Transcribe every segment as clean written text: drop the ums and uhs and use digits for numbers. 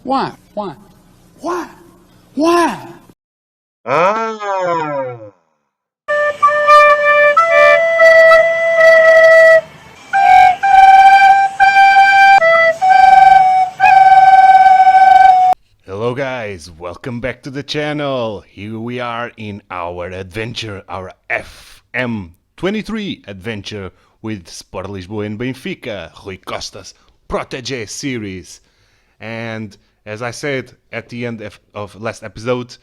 Why? Why? Why? Why? Ah! Hello guys, welcome back to the channel. Here we are in our adventure, our FM23 adventure with Sport Lisboa and Benfica, Rui Costa's Protégé series. And as I said at the end of last episode,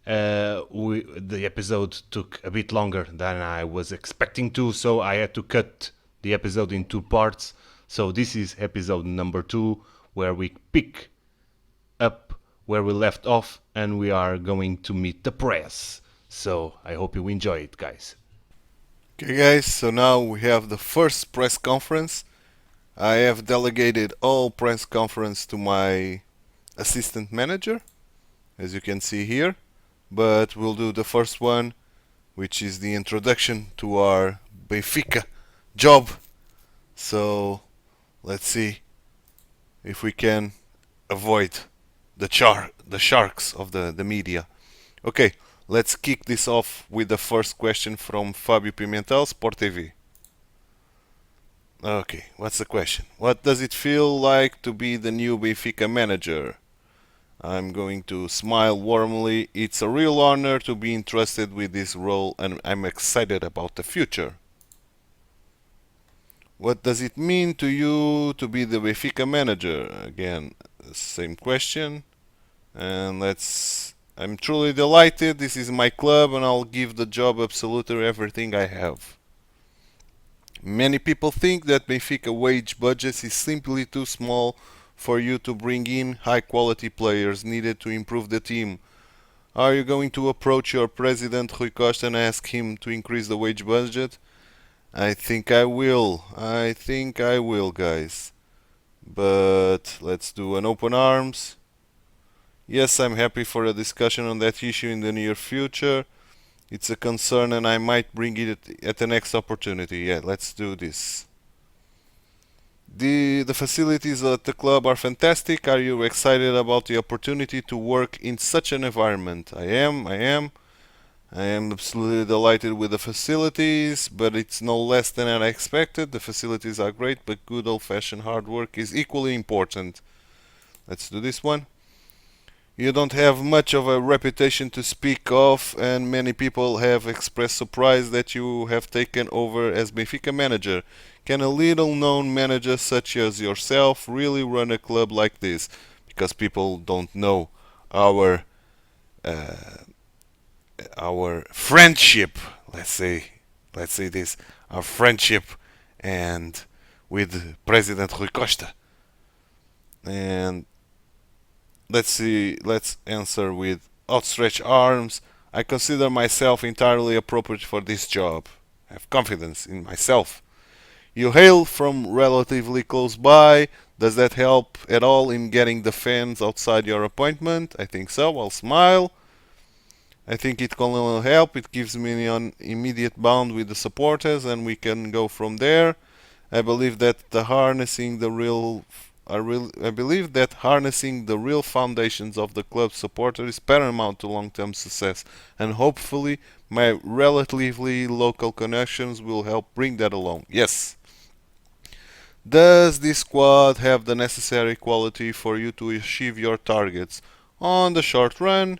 the episode took a bit longer than I was expecting to, so I had to cut the episode in two parts. So this is episode number 2, where we pick up where we left off and we are going to meet the press. So I hope you enjoy it, guys. Okay guys, so now we have the first press conference. I have delegated all press conference to my assistant manager, as you can see here. But we'll do the first one, which is the introduction to our Benfica job. So let's see if we can avoid the sharks of the media. Okay, let's kick this off with the first question from Fábio Pimentel, Sport TV. Okay, what's the question? What does it feel like to be the new Benfica manager? I'm going to smile warmly. It's a real honor to be entrusted with this role and I'm excited about the future. What does it mean to you to be the Benfica manager? Again, same question. And I'm truly delighted. This is my club and I'll give the job absolutely everything I have. Many people think that Benfica wage budget is simply too small for you to bring in high quality players needed to improve the team. Are you going to approach your president Rui Costa'a and ask him to increase the wage budget? I think I will, guys. But let's do an open arms. Yes, I'm happy for a discussion on that issue in the near future. It's a concern and I might bring it at the next opportunity. Yeah, let's do this. The facilities at the club are fantastic. Are you excited about the opportunity to work in such an environment? I am absolutely delighted with the facilities, but it's no less than I expected. The facilities are great, but good old-fashioned hard work is equally important. Let's do this one. You don't have much of a reputation to speak of, and many people have expressed surprise that you have taken over as Benfica manager. Can a little-known manager such as yourself really run a club like this? Because people don't know our friendship. Let's say this, our friendship, and with President Rui Costa'a. And let's answer with outstretched arms. I consider myself entirely appropriate for this job. I have confidence in myself. You hail from relatively close by. Does that help at all in getting the fans outside your appointment? I think so. I'll smile. I think it can only help. It gives me an immediate bond with the supporters and we can go from there. I believe that harnessing the real foundations of the club's supporter is paramount to long-term success, and hopefully my relatively local connections will help bring that along. Yes. Does this squad have the necessary quality for you to achieve your targets? On the short run,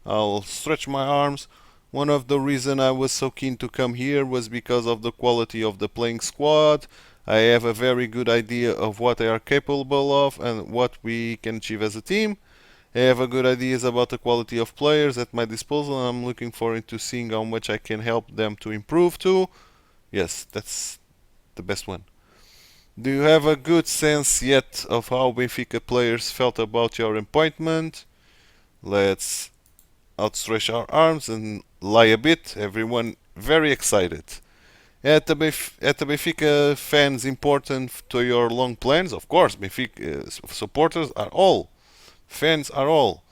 I'll stretch my arms. One of the reasons I was so keen to come here was because of the quality of the playing squad. I have a very good idea of what they are capable of and what we can achieve as a team. I have a good ideas about the quality of players at my disposal and I'm looking forward to seeing how much I can help them to improve too. Yes, that's the best one. Do you have a good sense yet of how Benfica players felt about your appointment? Let's outstretch our arms and lie a bit. Everyone very excited. At the Benfica fans important to your long plans? Of course, Benfica supporters are all. Fans are all.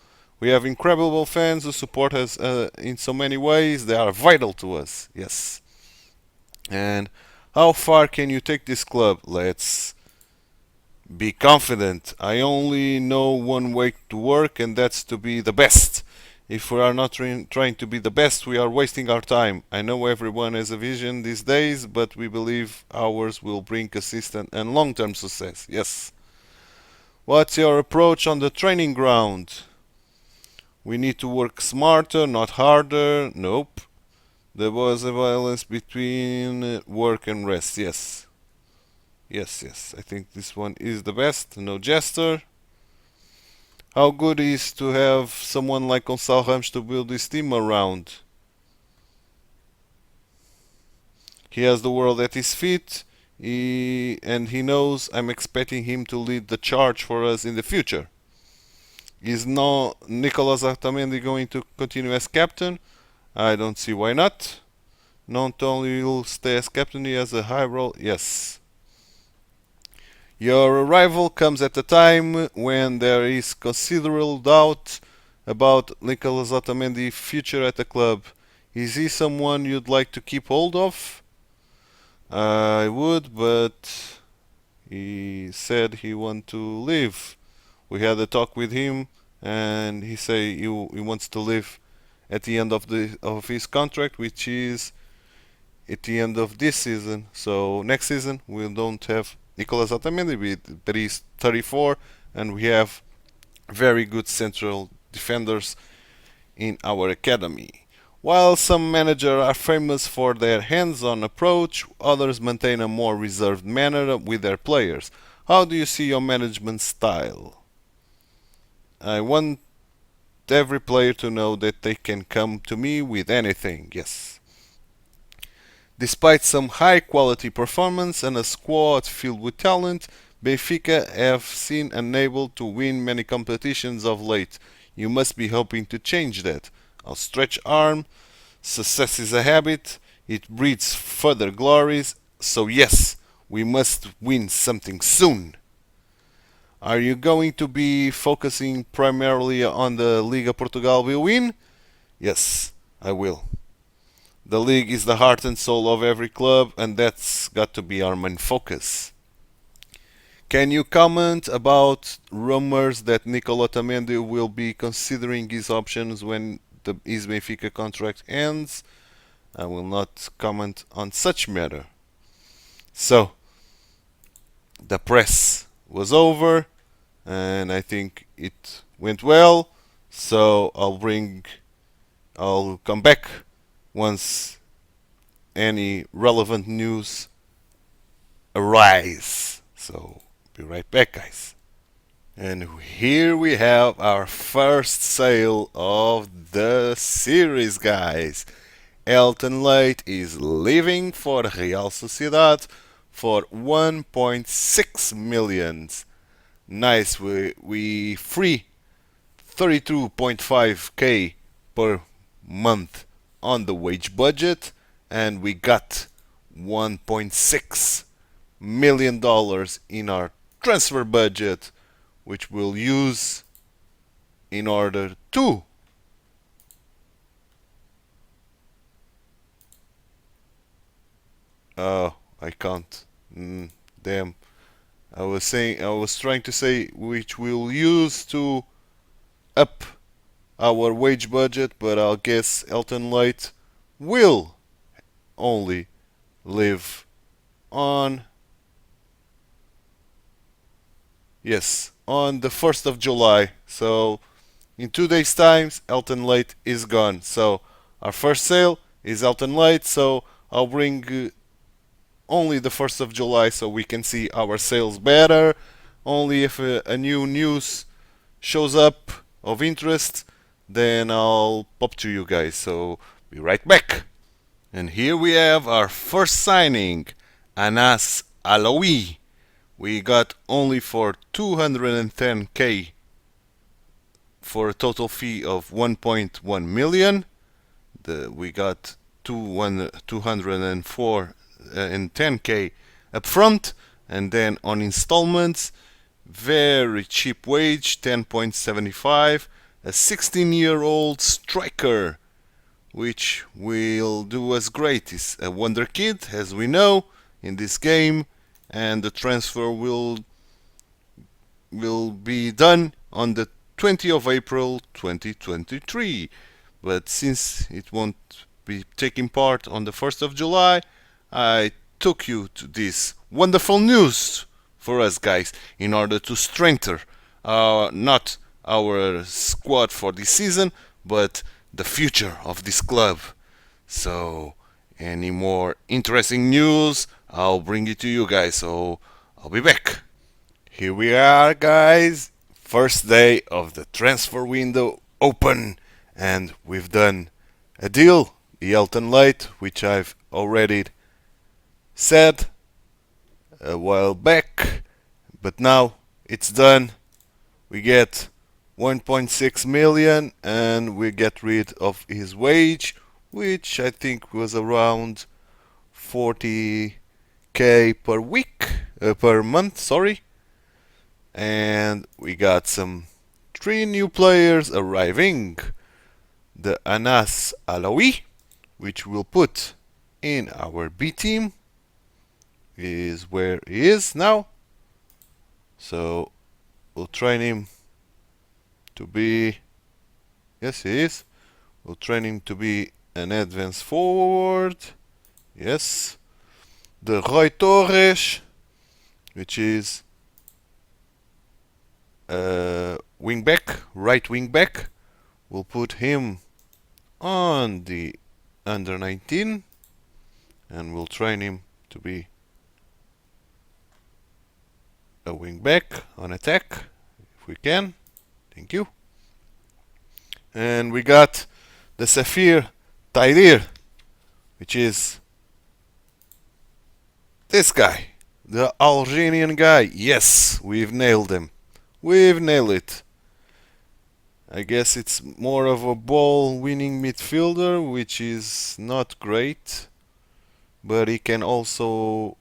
We have incredible fans who support us in so many ways. They are vital to us. Yes. And how far can you take this club? Let's Be confident. I only know one way to work, and that's to be the best. If we are not trying to be the best, we are wasting our time. I know everyone has a vision these days, but we believe ours will bring consistent and long-term success. Yes. What's your approach on the training ground? We need to work smarter, not harder. Nope. There was a balance between work and rest. Yes. Yes. I think this one is the best. No jester. How good it is to have someone like Gonçalo Ramos to build his team around. He has the world at his feet, and he knows I'm expecting him to lead the charge for us in the future. Is no Nicolas Otamendi going to continue as captain? I don't see why not. Not only will stay as captain, he has a high role. Yes. Your arrival comes at a time when there is considerable doubt about Nicolas Otamendi's future at the club. Is he someone you'd like to keep hold of? I would, but he said he wants to leave. We had a talk with him, and he said he wants to leave at the end of his contract, which is at the end of this season. So next season we don't have Nicolas Otamendi, but he's 34, and we have very good central defenders in our academy. While some managers are famous for their hands-on approach, others maintain a more reserved manner with their players. How do you see your management style? I want every player to know that they can come to me with anything. Yes. Despite some high-quality performance and a squad filled with talent, Benfica have seen unable to win many competitions of late. You must be hoping to change that. I'll stretch arm. Success is a habit. It breeds further glories. So yes, we must win something soon. Are you going to be focusing primarily on the Liga Portugal will win? Yes, I will. The league is the heart and soul of every club, and that's got to be our main focus. Can you comment about rumors that Nicolas Otamendi will be considering his options when his Benfica contract ends? I will not comment on such matter. So, the press was over, and I think it went well. So I'll come back once any relevant news arise. So be right back, guys. And here we have our first sale of the series, guys. TituElite is leaving for Real Sociedad for 1.6 million. Nice, we free 32.5k per month on the wage budget, and we got $1.6 million in our transfer budget, which we'll use in order to I can't. Damn. I was trying to say which we'll use to up our wage budget, but I guess TituElite will only live on on the 1st of July. So in 2 days time TituElite is gone. So our first sale is TituElite, so I'll bring only the 1st of July so we can see our sales better. Only if a new news shows up of interest, then I'll pop to you guys. So be right back. And here we have our first signing, Anas Alaoui. We got only for 210k for a total fee of 1.1 million. We got 204 and 10k up front, and then on installments, very cheap wage, 10.75, a 16-year-old striker, which will do us great. Is a wonder kid, as we know, in this game, and the transfer will will be done on the 20th of April 2023. But since it won't be taking part on the 1st of July, I took you to this wonderful news for us guys in order to strengthen not our squad for this season, but the future of this club. So, any more interesting news, I'll bring it to you guys. So, I'll be back. Here we are, guys. First day of the transfer window open, and we've done a deal, the Elton Light, which I've already said a while back, but now it's done. We get 1.6 million and we get rid of his wage, which I think was around 40k per week, per month, sorry. And we got some 3 new players arriving. The Anas Alawi, which we'll put in our B team, is where he is now. So we'll train him to be, yes he is, we'll train him to be an advanced forward, yes. The Rui Torres, which is wing back, right wing back, we'll put him on the under 19 and we'll train him to be a wing back on attack if we can. Thank you. And we got the Safir Taidir, which is this guy, the Algerian guy. Yes, we've nailed him. We've nailed it. I guess it's more of a ball winning midfielder, which is not great, but he can also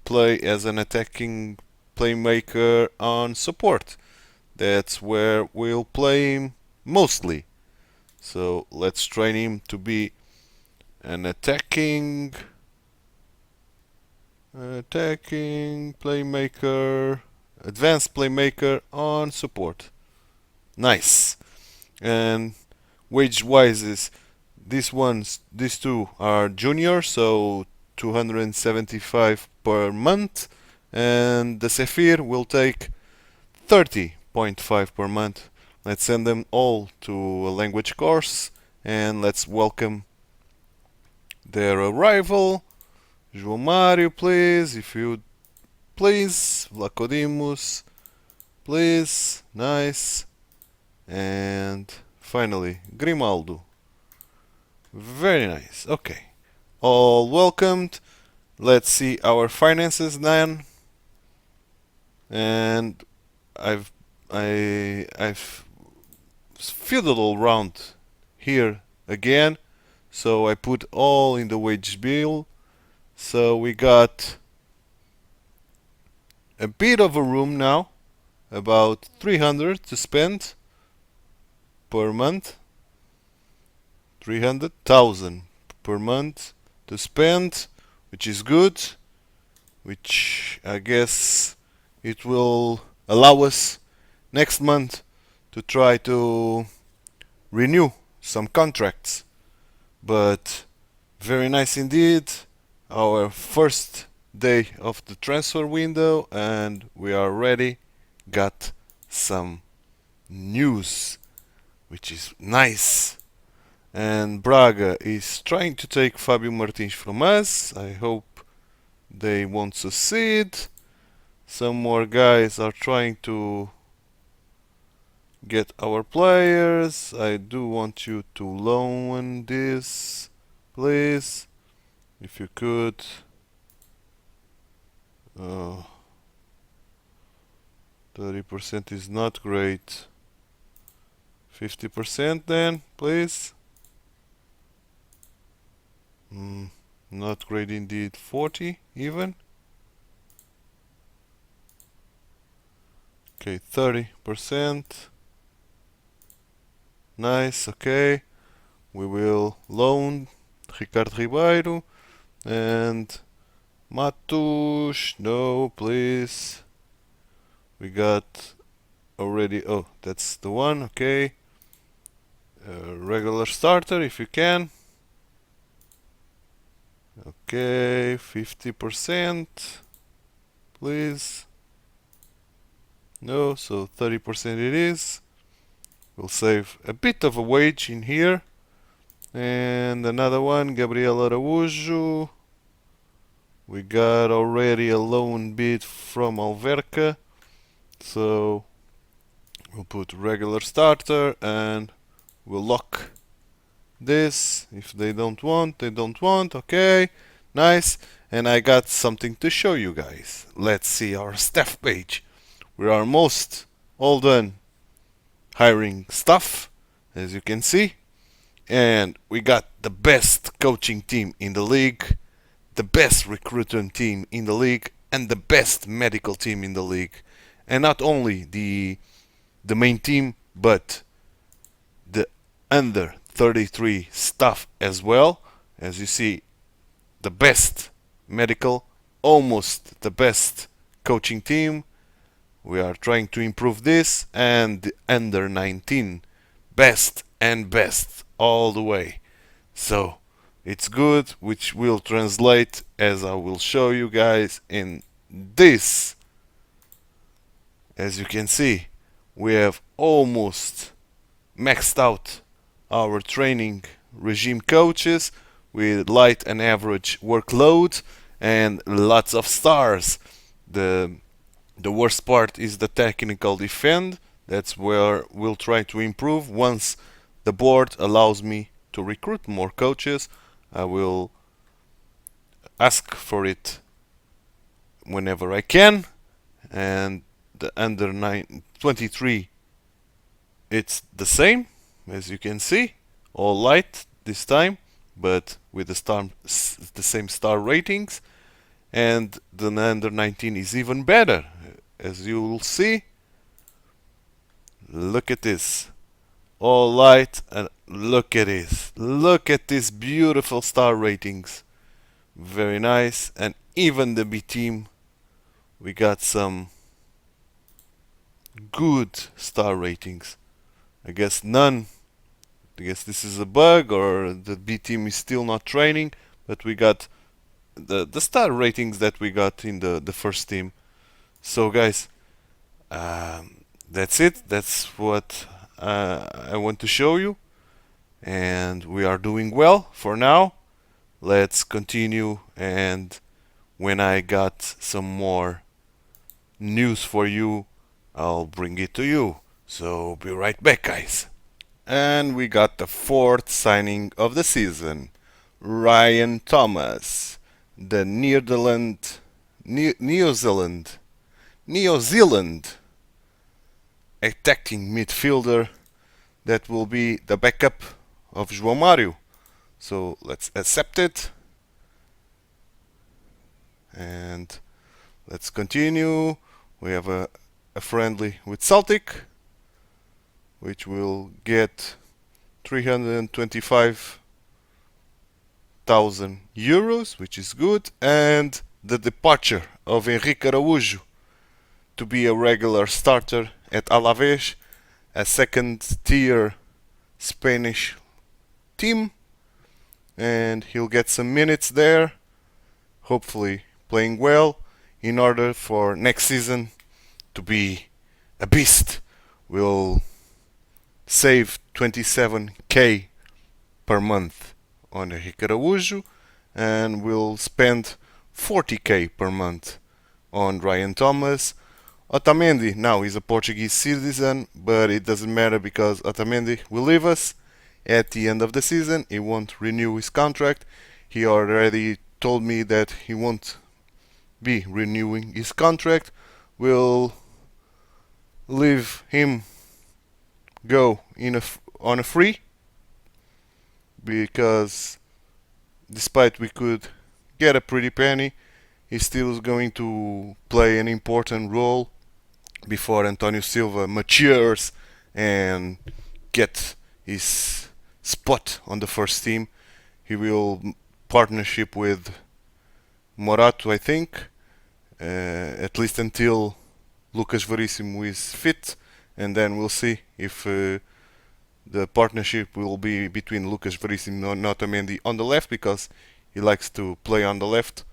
play as an attacking playmaker on support. That's where we'll play him mostly. So let's train him to be an attacking playmaker, advanced playmaker on support. Nice. And wage wise is these two are junior, so 275 per month, and the Safir will take 30.5 per month. Let's send them all to a language course and let's welcome their arrival. João Mário, please, if you please. Vlacodimos, please. Nice. And finally, Grimaldo. Very nice. Okay. All welcomed. Let's see our finances then. And I've fiddled all around here again, so I put all in the wage bill. So we got a bit of a room now, about 300 to spend per month, 300,000 per month to spend, which is good, which I guess it will allow us next month to try to renew some contracts. But very nice indeed, our first day of the transfer window, and we are ready. Got some news, which is nice. And Braga is trying to take Fabio Martins from us. I hope they won't succeed. Some more guys are trying to get our players. I do want you to loan this, please, if you could. 30% is not great. 50% then, please. Not great indeed. 40 even. Okay, 30%. Nice, okay. We will loan Ricardo Ribeiro and Matos. No, please. We got already, oh, that's the one, okay. Regular starter if you can. Okay, 50%, please. No, so 30% it is. We'll save a bit of a wage in here. And another one, Gabriel Araújo. We got already a loan bid from Alverca. So we'll put regular starter and we'll lock this. If they don't want, they don't want. Okay, nice. And I got something to show you guys. Let's see our staff page. We are almost all done hiring staff, as you can see. And we got the best coaching team in the league, the best recruiting team in the league, and the best medical team in the league. And not only the main team, but the under 33 staff as well. As you see, the best medical, almost the best coaching team. We are trying to improve this, and the under 19 best and best all the way. So it's good, which will translate as I will show you guys in this. As you can see, we have almost maxed out our training regime coaches with light and average workload and lots of stars. The worst part is the technical defend. That's where we'll try to improve. Once the board allows me to recruit more coaches, I will ask for it whenever I can. And the under 23, it's the same, as you can see, all light this time, but with the same star ratings. And the under 19 is even better, as you will see. Look at this, all light, and look at this. Look at these beautiful star ratings. Very nice. And even the B team, we got some good star ratings. I guess none. I guess this is a bug, or the B team is still not training, but we got the star ratings that we got in the first team. So guys, that's it. That's what I want to show you, and we are doing well for now. Let's continue, and when I got some more news for you, I'll bring it to you. So be right back, guys. And we got the fourth signing of the season, Ryan Thomas, the New Zealand attacking midfielder that will be the backup of João Mário. So let's accept it, and let's continue. We have a friendly with Celtic, which will get 325,000 euros, which is good, and the departure of Henrique Araújo to be a regular starter at Alavés, a second tier Spanish team, and he'll get some minutes there, hopefully playing well, in order for next season to be a beast. We'll save 27k per month on Henrique Araújo, and we'll spend 40k per month on Ryan Thomas. Otamendi now is a Portuguese citizen, but it doesn't matter because Otamendi will leave us at the end of the season. He won't renew his contract. He already told me that he won't be renewing his contract. We'll leave him go on a free, because despite we could get a pretty penny, he still is going to play an important role before Antonio Silva matures and get his spot on the first team. He will partnership with Morato, I think, at least until Lucas Verissimo is fit, and then we'll see if the partnership will be between Lucas Verissimo and Otamendi on the left, because he likes to play on the left,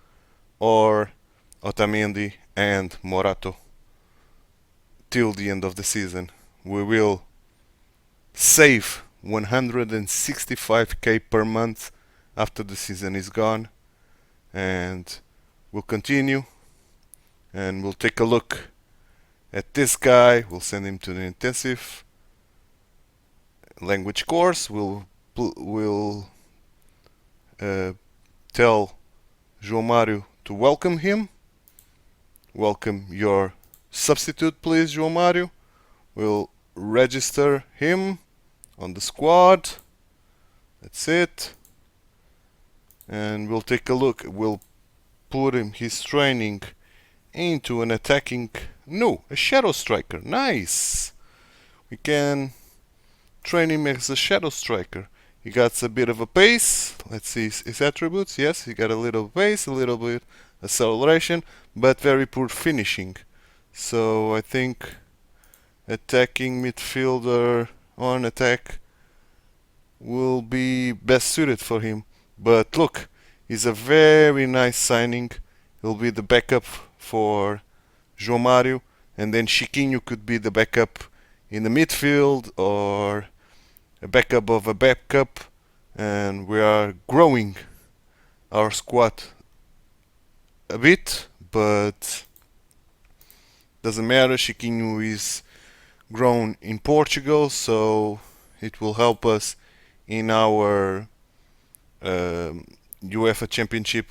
or Otamendi and Morato till the end of the season. We will save 165k per month after the season is gone, and we'll continue and we'll take a look at this guy. We'll send him to the intensive language course. We'll tell João Mário to welcome him. Welcome your substitute, please, João Mário. We'll register him on the squad. That's it. And we'll take a look. We'll put his training into an attacking... No, a shadow striker. Nice! We can train him as a shadow striker. He got a bit of a pace. Let's see his attributes. Yes, he got a little pace, a little bit acceleration, but very poor finishing. So I think attacking midfielder on attack will be best suited for him. But look, he's a very nice signing. He'll be the backup for João Mário, and then Chiquinho could be the backup in the midfield, or a backup of a backup. And we are growing our squad a bit, but doesn't matter. Chiquinho is grown in Portugal, so it will help us in our UEFA Championship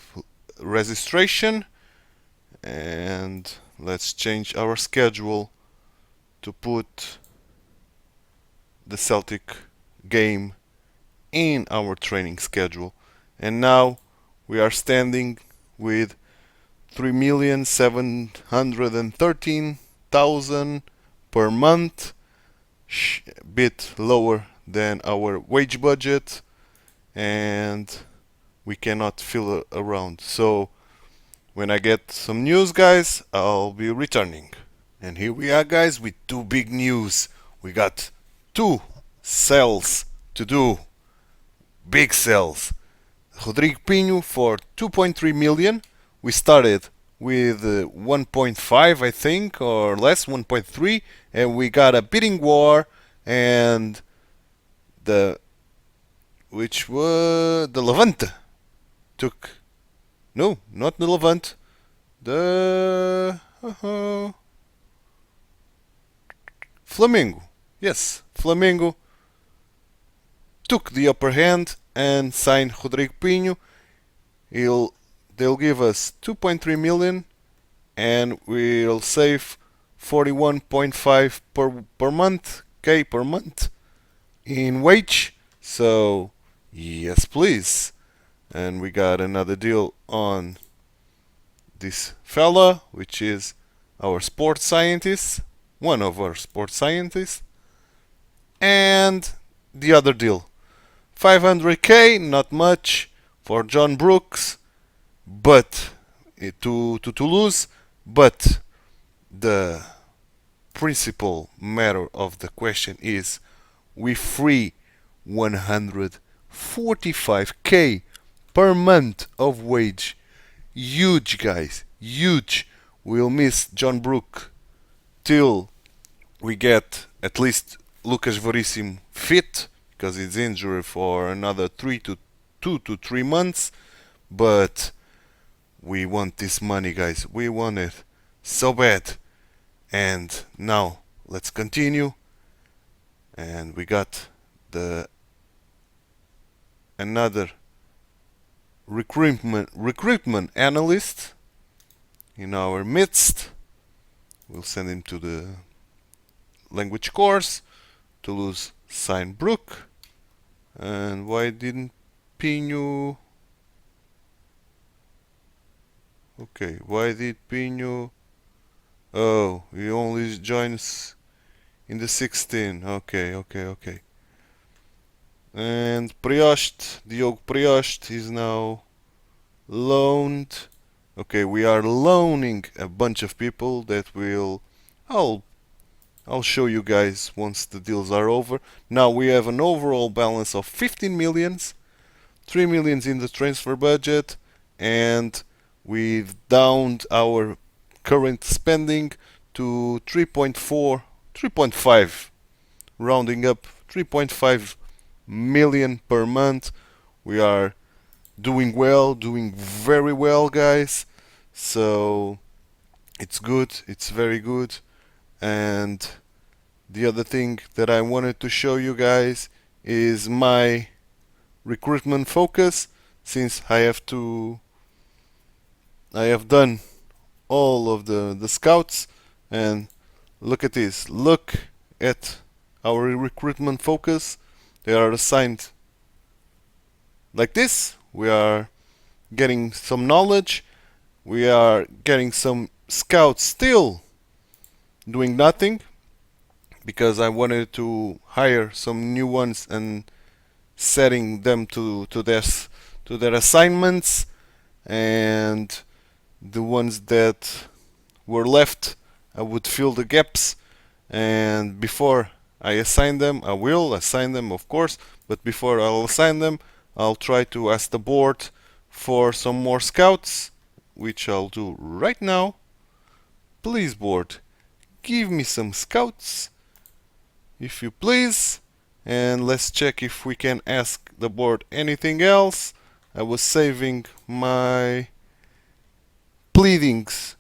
registration. And let's change our schedule to put the Celtic game in our training schedule. And now we are standing with 3,713,000 per month, a bit lower than our wage budget, and we cannot fill around. So when I get some news, guys, I'll be returning. And here we are, guys, with two big news. We got two sales to do. Big sales. Rodrigo Pinho for 2.3 million. We started with 1.5, I think, or less, 1.3, and we got a bidding war, and which was the Levante took, no, not the Levante, the Flamengo. Yes, Flamengo took the upper hand and signed Rodrigo Pinho. They'll give us 2.3 million, and we'll save 41.5 per month, K per month in wage. So yes, please. And we got another deal on this fella, which is our sports scientist, one of our sports scientists. And the other deal, 500k, not much, for John Brooks, but to Toulouse. But the principal matter of the question is, we free 145k per month of wage. Huge, guys, huge. We'll miss John Brook till we get at least Lucas Verissimo fit, because he's injured for another 2 to 3 months. But we want this money, guys. We want it so bad. And now let's continue. And we got another recruitment analyst in our midst. We'll send him to the language course. Toulouse signed Brook. And why didn't Pinho... Okay, why did Pinho... Oh, he only joins in the 16. Okay. And Diogo Priost is now loaned. Okay, we are loaning a bunch of people that will I'll show you guys once the deals are over. Now we have an overall balance of 15 millions, 3 millions in the transfer budget, and we've downed our current spending to 3.4, 3.5, rounding up 3.5 million per month. We are doing well, doing very well, guys. So it's good, it's very good. And the other thing that I wanted to show you guys is my recruitment focus, since I have done all of the scouts. And look at this, look at our recruitment focus. They are assigned like this. We are getting some knowledge, we are getting some scouts still doing nothing, because I wanted to hire some new ones and setting them to their assignments, and the ones that were left, I would fill the gaps. And before I assign them, I will assign them, of course, but before I'll assign them, I'll try to ask the board for some more scouts, which I'll do right now. Please, board, give me some scouts, if you please. And let's check if we can ask the board anything else. I was saving my pleadings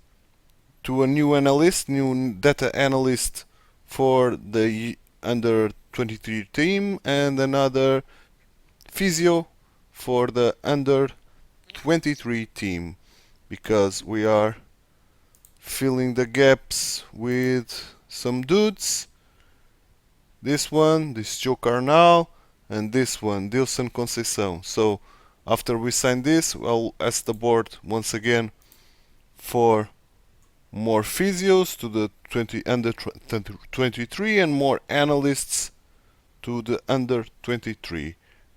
to a new analyst, new data analyst for the under 23 team, and another physio for the under 23 team, because we are filling the gaps with some dudes. This one, this Joe Carnal, and this one, Dilson Conceição. So after we sign this, I'll ask the board once again for more physios to the under 23 and more analysts to the under 23.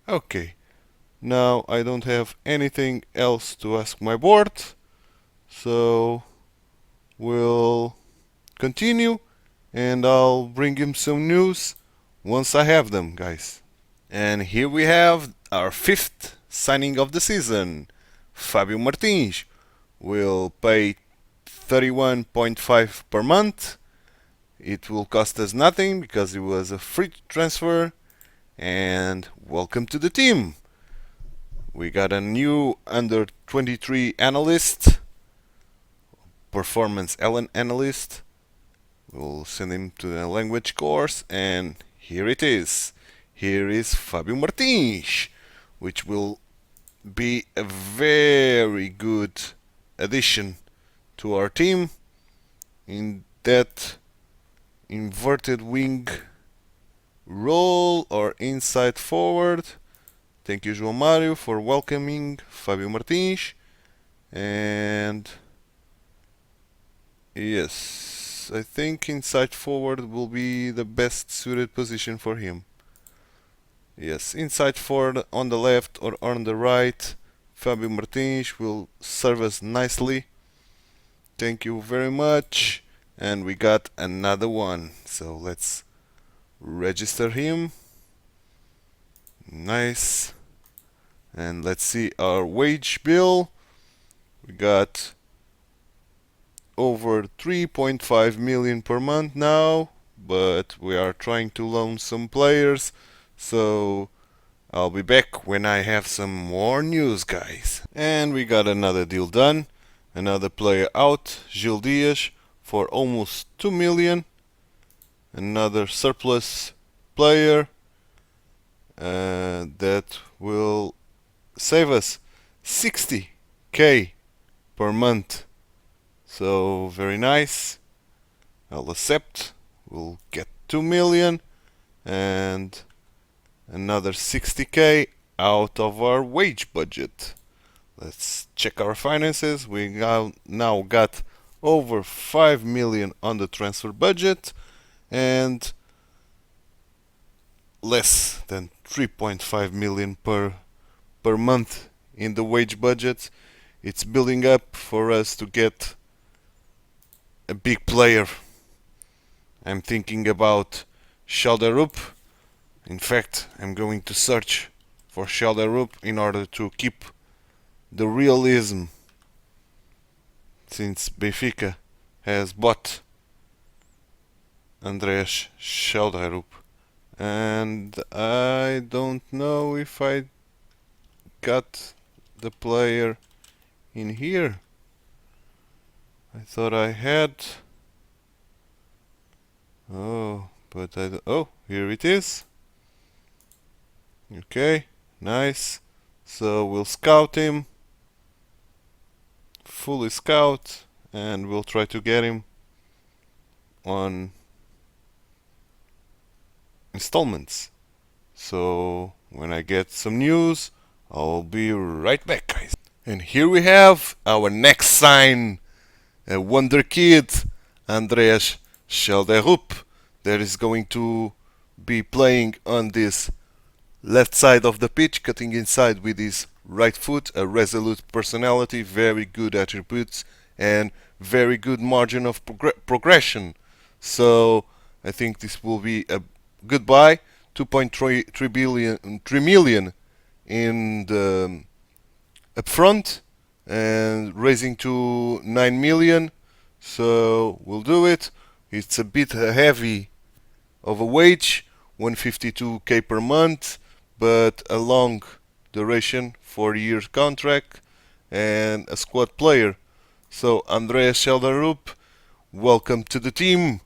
Okay, now I don't have anything else to ask my board, so we'll continue, and I'll bring him some news once I have them, guys. And here we have our fifth signing of the season. Fábio Martins will pay 31.5 per month. It will cost us nothing because it was a free transfer. And welcome to the team. We got a new under 23 analyst, performance analyst. We'll send him to the language course, and here it is. Here is Fábio Martins, which will be a very good addition to our team in that inverted wing role or inside forward. Thank you, João Mário, for welcoming Fábio Martins. And yes, I think inside forward will be the best suited position for him. Yes, inside forward on the left or on the right, Fábio Martins will serve us nicely. Thank you very much. And we got another one, so let's register him. Nice. And let's see our wage bill. We got over 3.5 million per month now, but we are trying to loan some players, so I'll be back when I have some more news, guys. And we got another deal done. Another player out, Gil Dias, for almost 2 million. Another surplus player that will save us 60k per month. So very nice. I'll accept. We'll get 2 million and another 60k out of our wage budget. Let's check our finances. We now got over 5 million on the transfer budget and less than 3.5 million per month in the wage budget. It's building up for us to get a big player I'm thinking about Schelderup. In fact, I'm going to search for Schelderup in order to keep the realism, since Benfica has bought Andreas Schelderup, and I don't know if I got the player in here. I thought I had. Oh, but I don't. Oh, here it is. Okay, nice. So we'll scout him, fully scout, and we'll try to get him on installments. So when I get some news, I'll be right back, guys. And here we have our next sign, a wonder kid, Andreas Schelderup, that is going to be playing on this left side of the pitch, cutting inside with his right foot, a resolute personality, very good attributes, and very good margin of progression. So I think this will be a good buy. 2.3 million in the upfront and raising to 9 million. So we'll do it. It's a bit heavy of a wage, 152k per month, but a long duration, 4 years contract, and a squad player. So Andreas Schelderup, welcome to the team.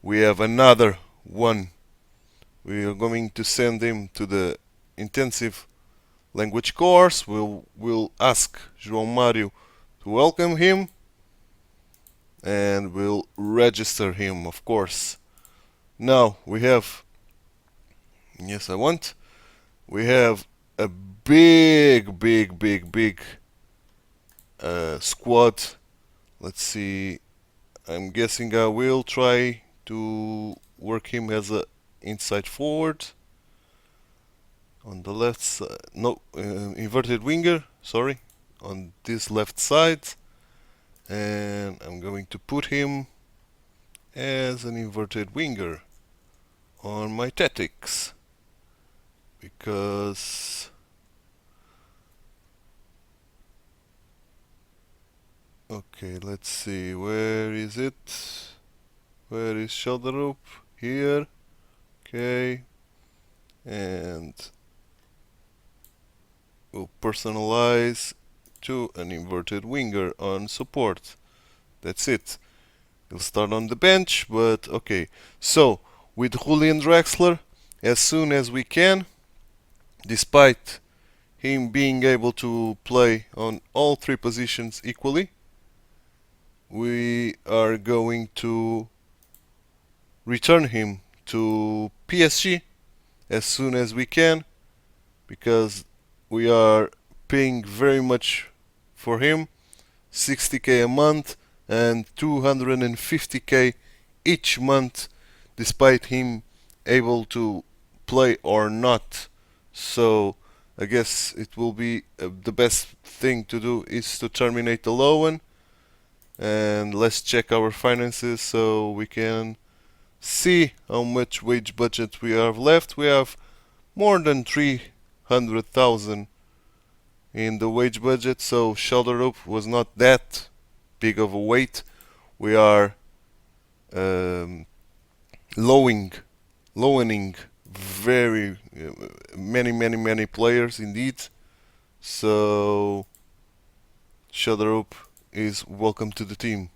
We have another one. We are going to send him to the intensive language course. We'll ask João Mário to welcome him, and we'll register him, of course. Now we have, yes, we have a big squad. Let's see. I'm guessing I will try to work him as a inside forward on the left side. No, inverted winger. Sorry, on this left side, and I'm going to put him as an inverted winger on my tactics, because okay, let's see, where is it? Where is Schelderup? Here. Okay, and we'll personalize to an inverted winger on support. That's it. He'll start on the bench, but okay. So with Julian Drexler, as soon as we can, despite him being able to play on all three positions equally, we are going to return him to PSG as soon as we can, because we are paying very much for him, 60k a month and 250k each month, despite him able to play or not. So I guess it will be the best thing to do is to terminate the loan, and let's check our finances so we can see how much wage budget we have left. We have more than 300,000 in the wage budget, so Schelderup was not that big of a weight. We are lowering very many players indeed. So Schelderup is welcome to the team.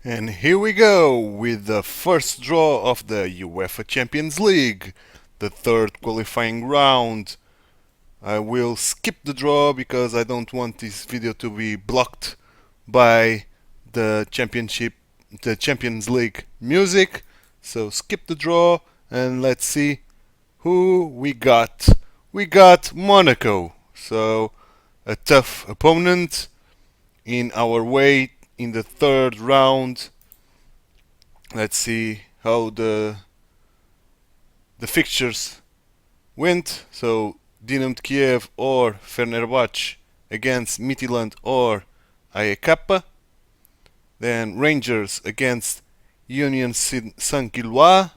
And here we go with the first draw of the UEFA Champions League, the third qualifying round. I will skip the draw because I don't want this video to be blocked by the Champions League music. So skip the draw and let's see who we got. We got Monaco. So a tough opponent in our way in the third round. Let's see how the fixtures went. So Dynamo Kiev or Fenerbahce against Midtjylland or AEK. Then Rangers against Union Saint-Gilloise,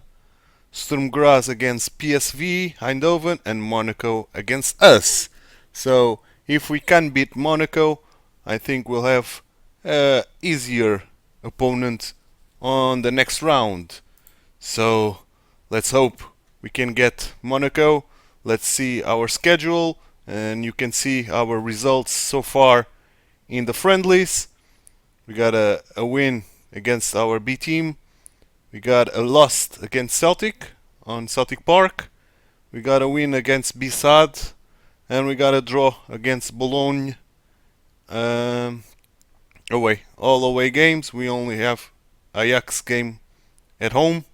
Sturm Graz against PSV Eindhoven, and Monaco against us. So if we can beat Monaco, I think we'll have a easier opponent on the next round. So let's hope we can get Monaco. Let's see our schedule, and you can see our results so far in the friendlies. We got a win against our B team. We got a loss against Celtic on Celtic Park. We got a win against Bissad, and we got a draw against Bologna. Away, all away games. We only have Ajax game at home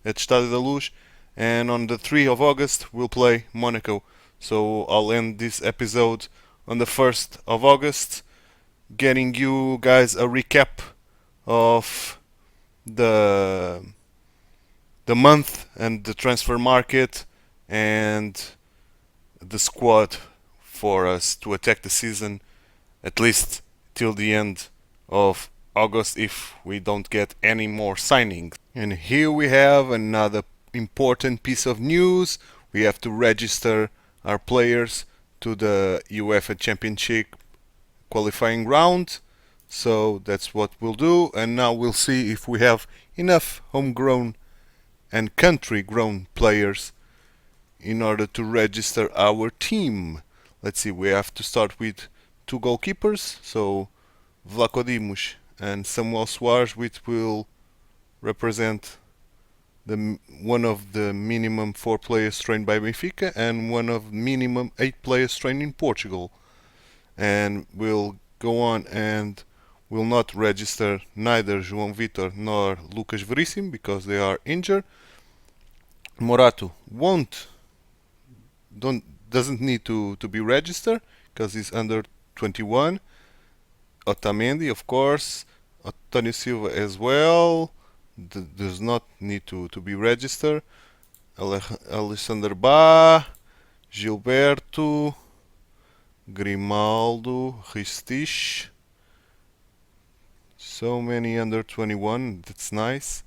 at Estádio da Luz, and on the 3rd of August we'll play Monaco. So I'll end this episode on the 1st of August, getting you guys a recap of the month and the transfer market and the squad for us to attack the season at least till the end of August if we don't get any more signings. And here we have another important piece of news. We have to register our players to the UEFA Championship qualifying round. So that's what we'll do, and now we'll see if we have enough homegrown and country-grown players in order to register our team. Let's see, we have to start with 2 goalkeepers, so Vlaco Dimos and Samuel Soares, which will represent one of the minimum 4 players trained by Benfica and one of minimum 8 players trained in Portugal. And we'll go on and will not register neither João Vitor nor Lucas Veríssimo because they are injured. Morato doesn't need to be registered because he's under 21. Otamendi, of course, António Silva as well, does not need to be registered. Alexander Bá, Gilberto, Grimaldo, Ristich. So many under 21, that's nice.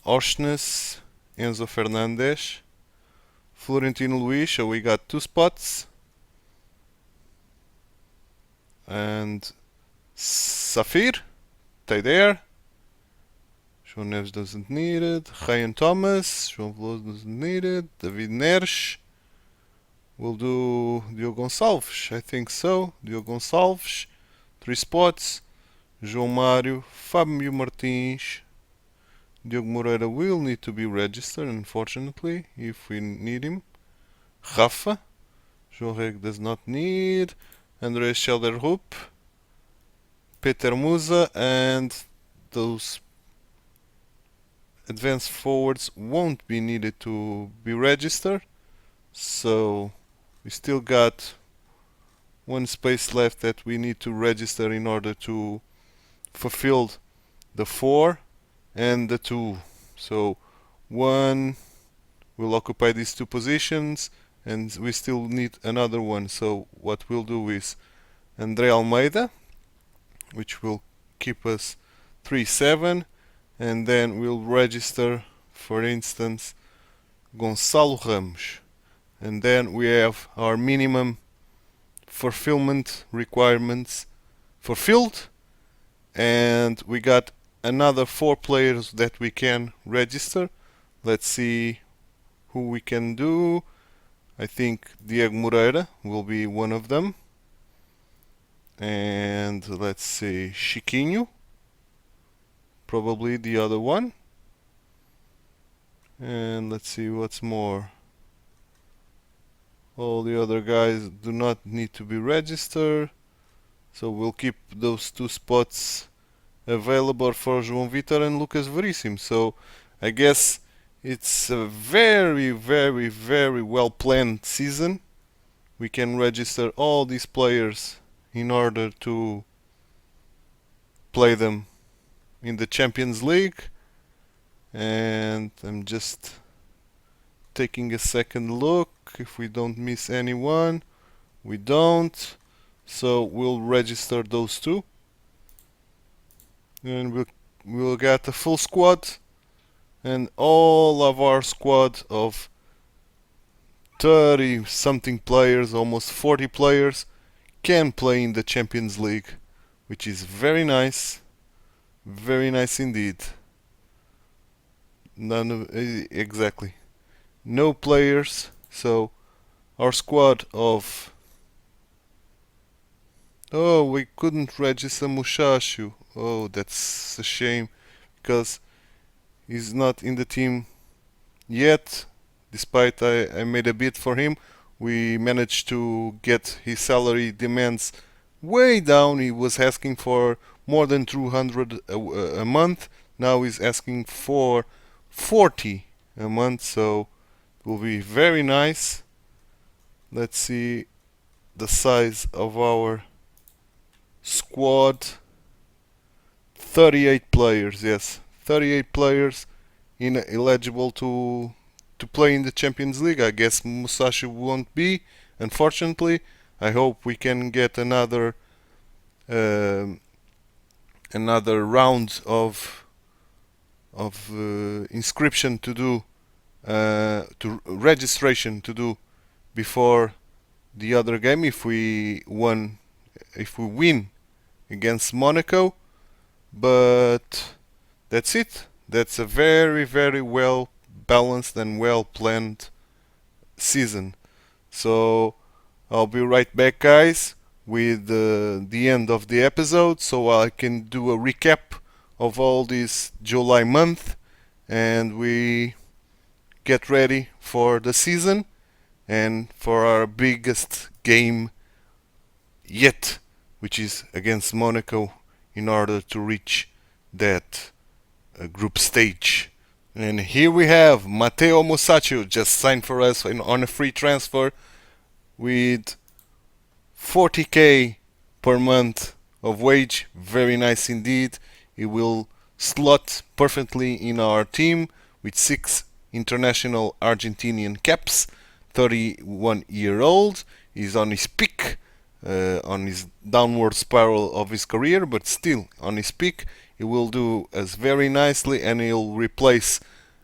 Oshnes, Enzo Fernandes, Florentino Luis, so we got 2 spots. And Safir, stay there. João Neves doesn't need it. Ryan Thomas, João Veloso doesn't need it. David Neres. We'll do Diogo Gonçalves, I think so. Diogo Gonçalves, 3 spots. João Mário, Fábio Martins. Diogo Moreira will need to be registered, unfortunately, if we need him. Rafa. João Reg does not need. André Schelderhoop. Peter Musa, and those advanced forwards won't be needed to be registered. So we still got 1 space left that we need to register in order to fulfill the 4 and the 2. So 1 will occupy these 2 positions, and we still need another one. So what we'll do is André Almeida, which will keep us 3-7, and then we'll register, for instance, Gonçalo Ramos, and then we have our minimum fulfillment requirements fulfilled, and we got another 4 players that we can register. Let's see who we can do. I think Diego Moreira will be one of them. And let's see, Chiquinho, probably the other one. And let's see what's more. All the other guys do not need to be registered, so we'll keep those 2 spots available for João Vitor and Lucas Veríssimo. So I guess it's a very, very, very well planned season. We can register all these players in order to play them in the Champions League. And I'm just taking a second look if we don't miss anyone. We don't, so we'll register those 2, and we'll will get a full squad, and all of our squad of 30 something players, almost 40 players, can play in the Champions League, which is very nice indeed. Exactly, no players, so our squad of oh, we couldn't register Musashi. Oh, that's a shame, because he's not in the team yet. Despite I made a bid for him, we managed to get his salary demands way down. He was asking for more than 200 a month. Now he's asking for 40 a month, so it will be very nice. Let's see the size of our squad. 38 players, yes, 38 players eligible to play in the Champions League. I guess Musashi won't be, unfortunately. I hope we can get another round of inscription to do, to registration to do before the other game. If we win against Monaco, but that's it. That's a very, very well balanced and well planned season. So I'll be right back, guys, with the end of the episode, so I can do a recap of all this July month, and we get ready for the season and for our biggest game yet, which is against Monaco, in order to reach that group stage. And here we have Matteo Musashi, just signed for us on a free transfer with 40k per month of wage. Very nice indeed. He will slot perfectly in our team with 6 international Argentinian caps. 31-year-old. He's on his peak, on his downward spiral of his career, but still on his peak. He will do us very nicely, and he'll replace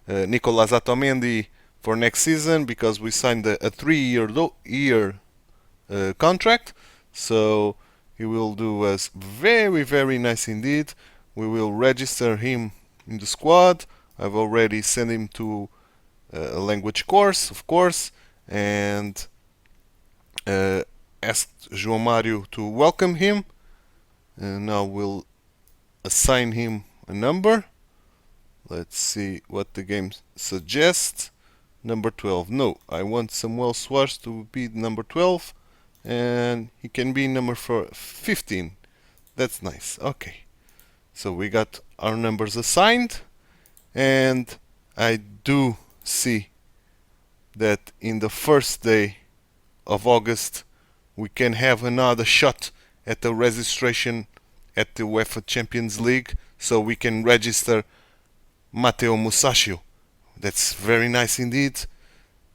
Nicolas Otamendi for next season, because we signed a 3-year contract. So he will do us very, very nice indeed. We will register him in the squad. I've already sent him to a language course, of course, and asked João Mário to welcome him. And now we'll assign him a number. Let's see what the game suggests. Number 12. No, I want Samuel Soares to be number 12, and he can be number 15. That's nice. Okay, so we got our numbers assigned, and I do see that in the first day of August we can have another shot at the registration at the UEFA Champions League, so we can register Matteo Musashi. That's very nice indeed.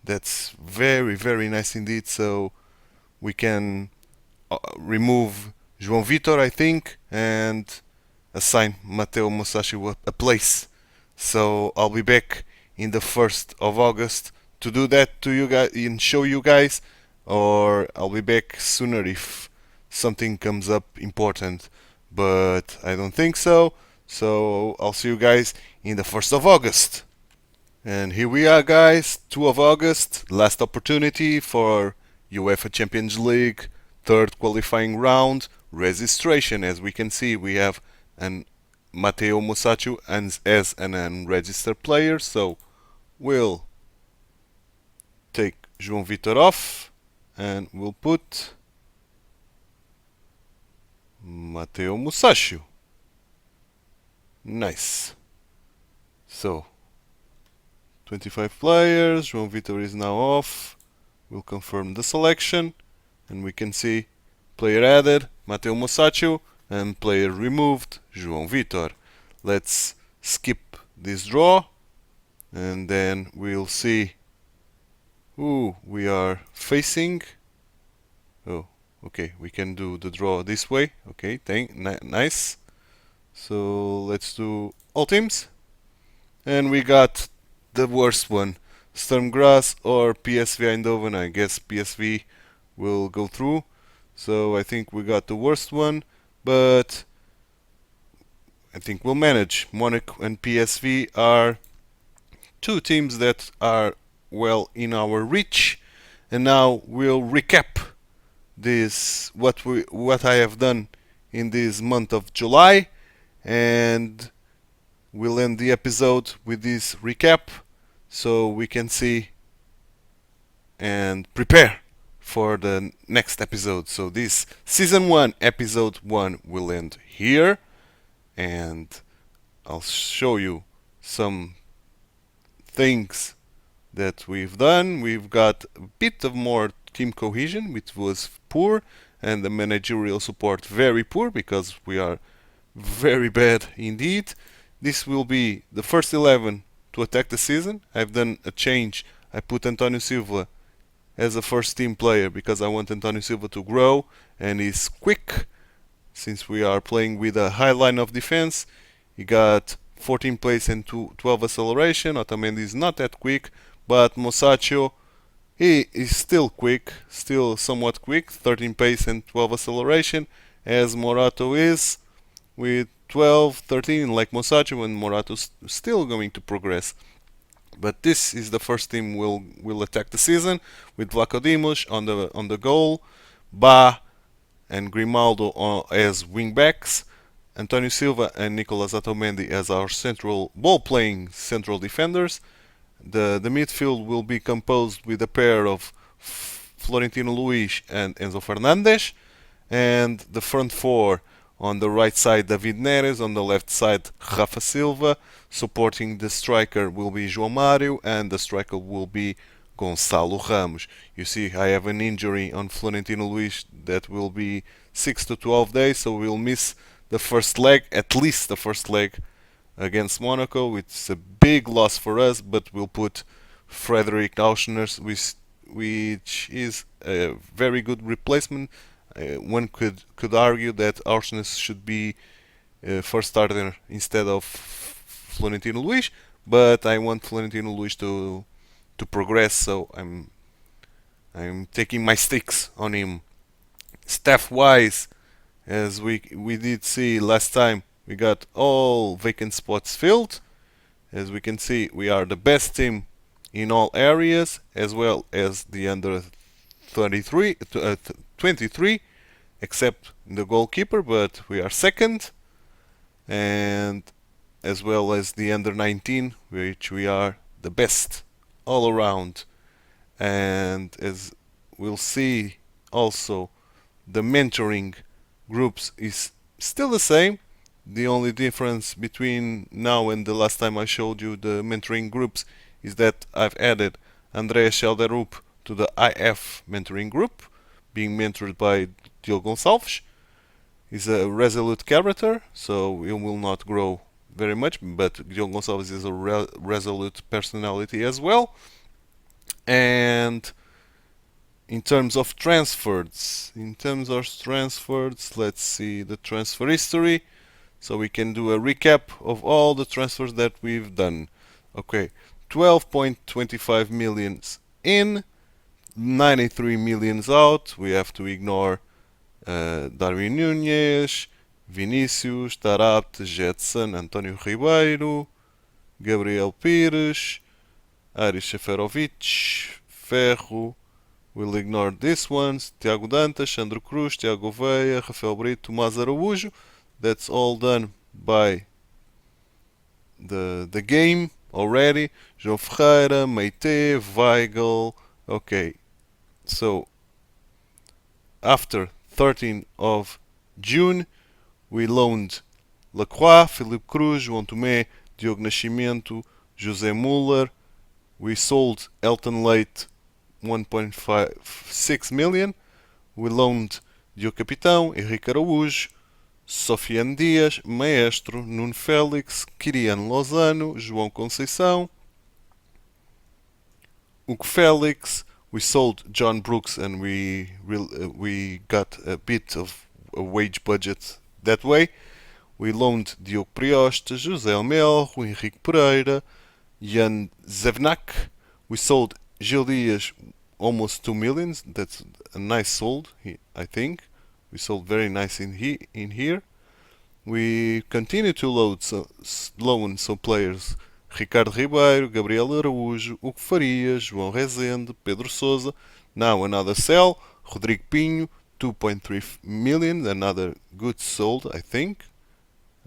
That's very, very nice indeed. So we can remove João Vitor, I think, and assign Matteo Musashi a place. So I'll be back in the 1st of August to do that to you guys and show you guys, or I'll be back sooner if something comes up important, but I don't think so. So I'll see you guys in the 1st of August. And here we are, guys, 2 of August, last opportunity for UEFA Champions League, 3rd qualifying round, registration. As we can see, we have an Matteo Musashi as an unregistered player, so we'll take João Vitor off and we'll put Matteo Musashi. Nice. So 25 players, João Vitor is now off. We'll confirm the selection, and we can see player added, Matteo Musashi, and player removed, João Vitor. Let's skip this draw, and then we'll see who we are facing. Oh, okay, we can do the draw this way. Okay, nice. So let's do all teams. And we got the worst one, Stormgrass or PSV Eindhoven. I guess PSV will go through. So I think we got the worst one, but I think we'll manage. Monaco and PSV are two teams that are well in our reach. And now we'll recap this what I have done in this month of July, and we'll end the episode with this recap so we can see and prepare for the next episode. So this season 1 episode 1 will end here, and I'll show you some things that we've done. We've got a bit of more team cohesion, which was poor, and the managerial support very poor because we are very bad indeed. This will be the first 11 to attack the season. I've done a change. I put Antonio Silva as a first team player because I want Antonio Silva to grow, and he's quick. Since we are playing with a high line of defense, he got 14 pace and 12 acceleration. Otamendi is not that quick, but Mosacho, he is still quick, still somewhat quick, 13 pace and 12 acceleration, as Morato is with 12, 13 like Mosacho, and Morato's still going to progress. But this is the first team will attack the season with Vlaco Dimos on the goal, Ba and Grimaldo as wingbacks, Antonio Silva and Nicolas Otamendi as our central ball-playing central defenders. The midfield will be composed with a pair of Florentino Luis and Enzo Fernandes, and the front four: on the right side David Neres, on the left side Rafa Silva. Supporting the striker will be João Mário, and the striker will be Gonçalo Ramos. You see, I have an injury on Florentino Luis that will be 6 to 12 days, so we'll miss the first leg, at least the first leg against Monaco. It's a big loss for us, but we'll put Frederick Auschner, which is a very good replacement. One could argue that Auschner should be first starter instead of Florentino Luis, but I want Florentino Luis to progress, so I'm taking my sticks on him. Staff wise, as we did see last time, we got all vacant spots filled. As we can see, we are the best team in all areas, as well as the under 23, except the goalkeeper, but we are second, and as well as the under 19, which we are the best all around. And as we'll see also, the mentoring groups is still the same. The only difference between now and the last time I showed you the mentoring groups is that I've added Andrea Schelderup to the IF mentoring group, being mentored by Diogo Gonçalves. He's a resolute character, so he will not grow very much, but Diogo Gonçalves is a resolute personality as well. And in terms of transfers, let's see the transfer history, so we can do a recap of all the transfers that we've done. Okay, 12.25 millions in, 93 millions out. We have to ignore Darwin Núñez, Vinícius, Tarapte, Jetson, António Ribeiro, Gabriel Pires, Aris Seferovic, Ferro. We'll ignore these ones: Tiago Dantas, Sandro Cruz, Tiago Veia, Rafael Brito, Tomás Araújo. That's all done by the game already. João Ferreira, Meite, Weigl. Okay, so after 13th of June, we loaned Lacroix, Filipe Cruz, João Tomé, Diogo Nascimento, José Müller. We sold Elton Leite 1.56 million. We loaned Diogo Capitão, Henrique Araújo, Sofiane Dias, Maestro, Nuno Félix, Kirian Lozano, João Conceição, Hugo Félix. We sold John Brooks, and we got a bit of a wage budget that way. We loaned Diogo Prioste, José Almel, Rui Henrique Pereira, Jan Zevnak. We sold Gil Dias almost 2 million. That's a nice sold, I think. We sold very nice in here. We continue to loan some players. Ricardo Ribeiro, Gabriel Araújo, Hugo Farias, João Rezende, Pedro Sousa. Now another sell. Rodrigo Pinho, 2.3 million. Another good sold, I think.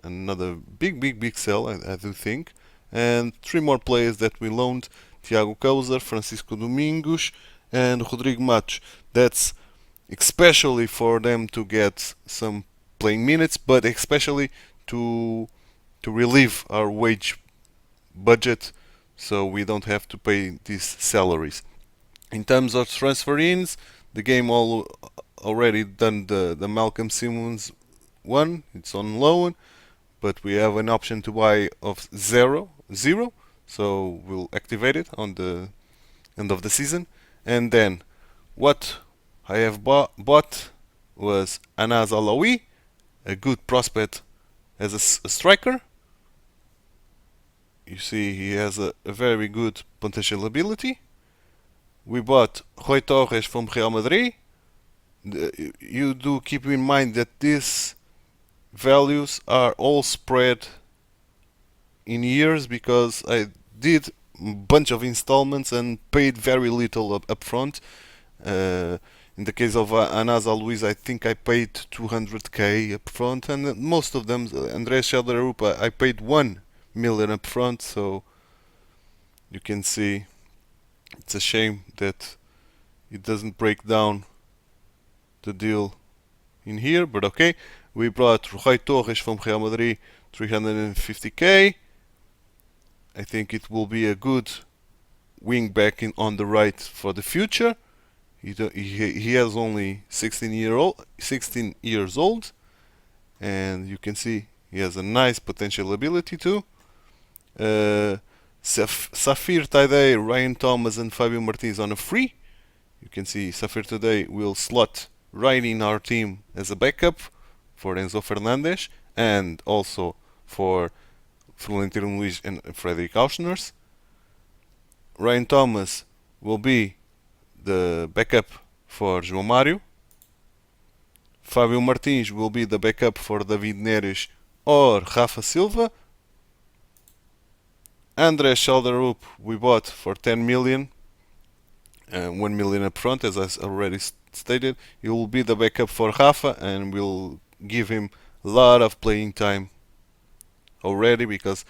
Another big sell, I do think. And 3 more players that we loaned. Tiago Kauser, Francisco Domingos, and Rodrigo Matos. That's especially for them to get some playing minutes, but especially to relieve our wage budget, so we don't have to pay these salaries. In terms of transfer-ins, the game already done the Malcolm Simmons one. It's on loan, but we have an option to buy of zero, so we'll activate it on the end of the season. And then what I have bought was Anas Alaoui, a good prospect as a striker. You see he has a very good potential ability. We bought Rui Torres from Real Madrid. You do keep in mind that these values are all spread in years, because I did a bunch of installments and paid very little upfront. In the case of Anas Alaoui, I think I paid 200k upfront, and most of them, Andrés Chaldarupa, I paid 1 million upfront. So you can see it's a shame that it doesn't break down the deal in here, but okay. We brought Rui Torres from Real Madrid, 350k. I think it will be a good wing back on the right for the future. He has only 16 years old, and you can see he has a nice potential ability too. Safir Taidei, Ryan Thomas, and Fabio Martins on a free. You can see Safir Taidei will slot right in our team as a backup for Enzo Fernandes, and also for Florentino Luis and Frederic Auschners. Ryan Thomas will be the backup for João Mário. Fábio Martins will be the backup for David Neres or Rafa Silva. André Chaldarup we bought for 10 million, 1 million up front, as I already stated. He will be the backup for Rafa, and will give him a lot of playing time already, because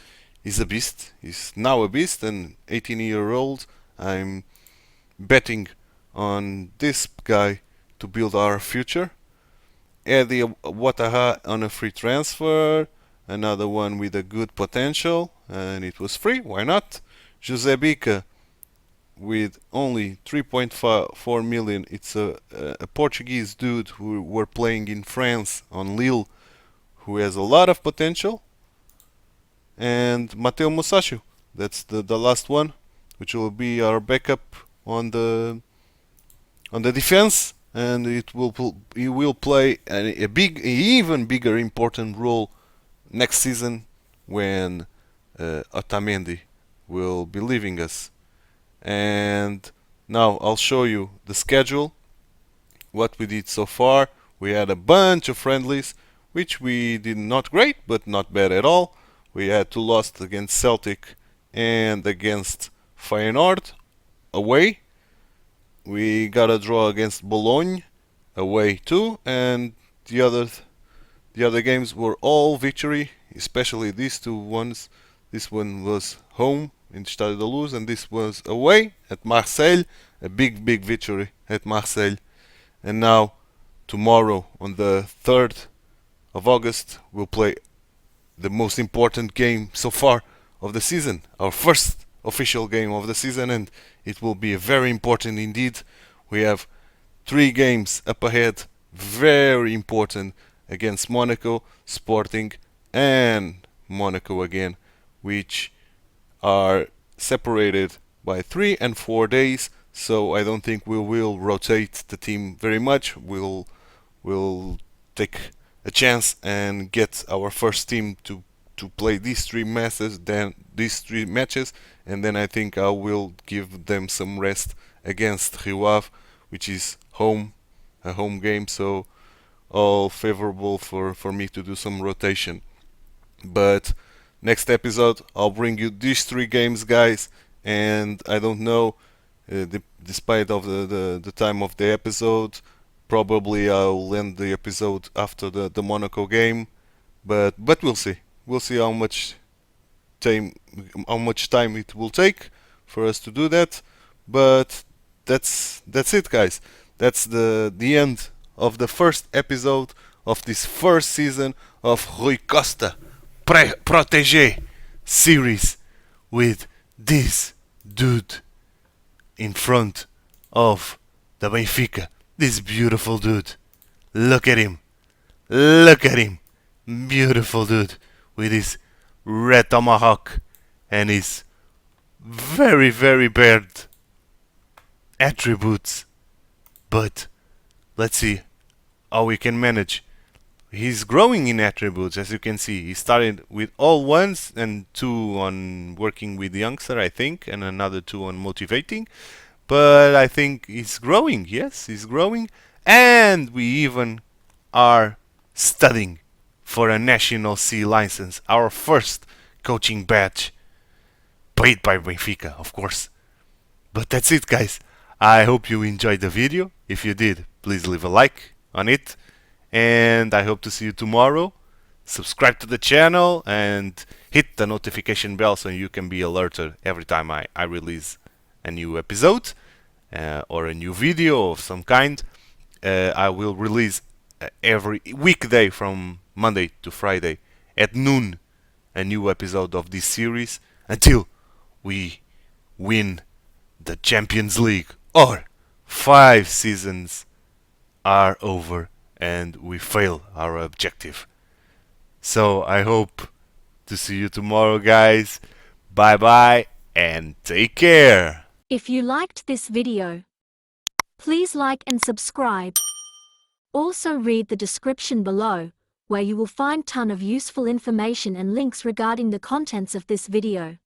he's a beast. He's now a beast, and 18-year-old. I'm betting on this guy to build our future. Eddie Wataha on a free transfer, another one with a good potential, and it was free, why not? José Bica with only 3.4 million. It's a Portuguese dude who were playing in France on Lille, who has a lot of potential. And Mateo Musashi, that's the last one, which will be our backup on the defense, and he will play a even bigger important role next season, when Otamendi will be leaving us. And now I'll show you the schedule, what we did so far. We had a bunch of friendlies, which we did not great, but not bad at all. We had 2 losses against Celtic and against Feyenoord away. We got a draw against Bologna away too, and the other games were all victory, especially these 2 ones. This one was home in Estádio da Luz, and this was away at Marseille, a big victory at Marseille. And now tomorrow, on the 3rd of August, we'll play the most important game so far of the season, our first official game of the season, and it will be very important indeed. We have 3 games up ahead, very important, against Monaco, Sporting, and Monaco again, which are separated by 3 and 4 days. So I don't think we will rotate the team very much. We'll take a chance and get our first team to play these three matches, and then I think I will give them some rest against Rio Ave, which is a home game, so all favorable for me to do some rotation. But next episode I'll bring you these three games, guys, and I don't know, despite of the time of the episode, probably I'll end the episode after the Monaco game, but we'll see. We'll see how much time it will take for us to do that. But that's it, guys. That's the end of the first episode of this first season of Rui Costa'a Protégé series with this dude in front of the Benfica. This beautiful dude. Look at him. Look at him. Beautiful dude with his red tomahawk and his very, very bad attributes. But let's see how we can manage. He's growing in attributes, as you can see. He started with all ones and 2 on working with the youngster, I think, and another 2 on motivating. But I think he's growing, yes, he's growing. And we even are studying for a National C license, our first coaching badge, paid by Benfica, of course. But that's it, guys. I hope you enjoyed the video. If you did, please leave a like on it. And I hope to see you tomorrow. Subscribe to the channel and hit the notification bell so you can be alerted every time I release a new episode or a new video of some kind. I will release every weekday from Monday to Friday at noon a new episode of this series until we win the Champions League or 5 seasons are over and we fail our objective. So I hope to see you tomorrow, guys. Bye bye and take care. If you liked this video, please like and subscribe. Also read the description below, where you will find ton of useful information and links regarding the contents of this video.